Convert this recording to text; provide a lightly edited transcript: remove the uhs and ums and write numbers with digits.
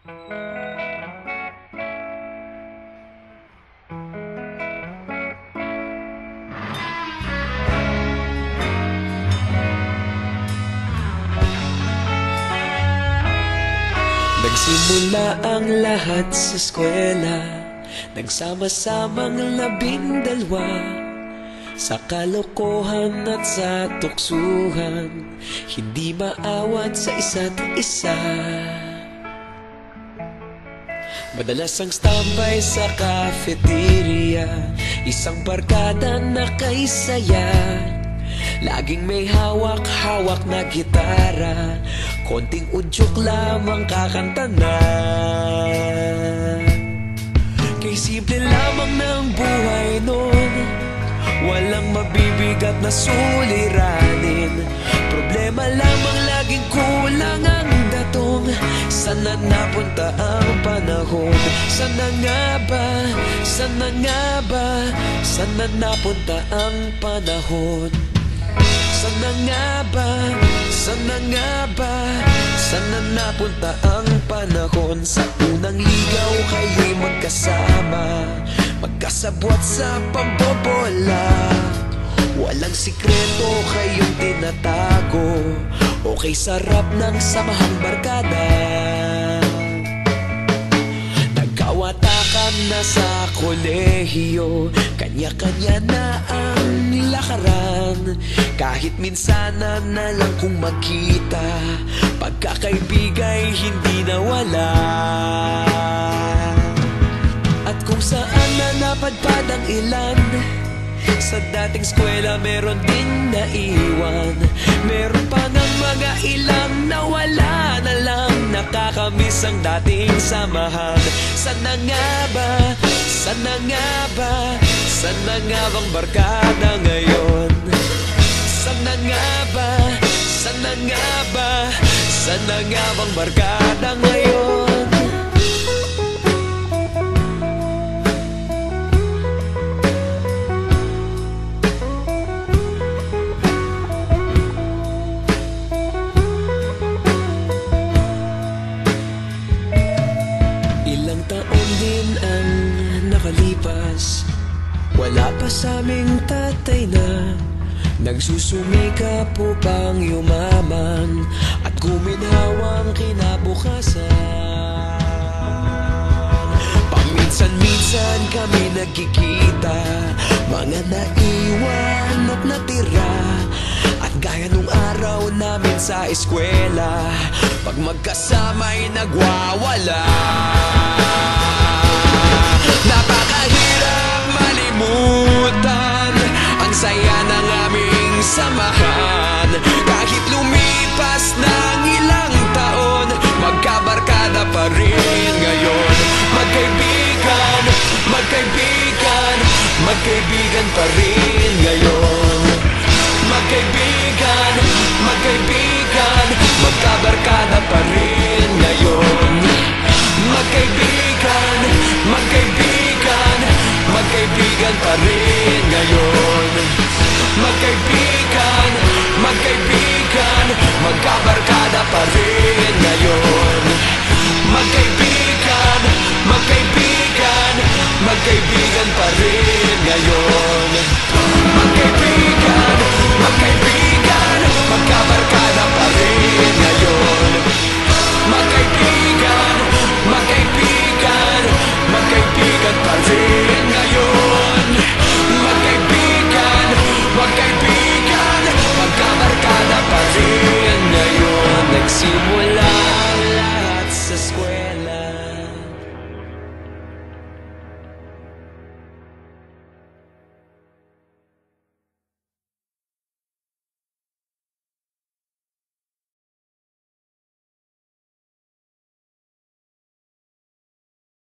Nagsimula ang lahat sa eskwela, nagsama-samang 12, sa kalokohan at sa tuksuhan, hindi maawat sa isa't isa. Madalas ang standby sa cafeteria, isang barkada na kay saya. Laging may hawak-hawak na gitara, konting udyok lamang kakanta na. Kay simple lamang ng buhay nun, walang mabibigat na suliranin. Problema lamang laging kulang ang datong. Sana napunta ang panahon? Sana nga ba? Sana nga ba? Sana napunta ang panahon? Sana nga ba? Sana nga ba? Sana napunta ang panahon? Sa unang ligaw kayo'y magkasama, magkasabwat sa pambobola. Walang sikreto kayong tinatago, okay sarap ng samahang barkada. Nagkawatakan na sa kolehiyo, kanya-kanya na ang lakaran. Kahit minsanan na lang kung magkita, pagkakaibigay hindi nawala. At kung saan na napadpad ang ilan, sa dating eskwela meron din naiwan. Meron pa ng mga ilang nawala na lang, nakakamiss ang dating samahan. Sana nga ba? Sana nga ba? Sana nga bang barkada ngayon? Sana nga ba? Sana nga ba? Sana nga bang barkada ngayon? Ilang taon din ang nakalipas, wala pa sa aming tatay na nagsusumikap upang yumaman at guminhawang kinabukasan. Paminsan-minsan kami nagkikita, mga naiwan at natira. At gaya nung araw namin sa eskwela, pag magkasama'y nagwawala. Napakahirap malimutan ang saya ng aming samahan. Kahit lumipas ng ilang taon, magkabarkada pa rin ngayon. Magkaibigan, magkaibigan, magkaibigan pa rin ngayon. Magkaibigan, magkaibigan, magkabarkada pa rin ngayon. Magkaibigan, magkaibigan, magkaibigan pa rin ngayon. Magkaibigan.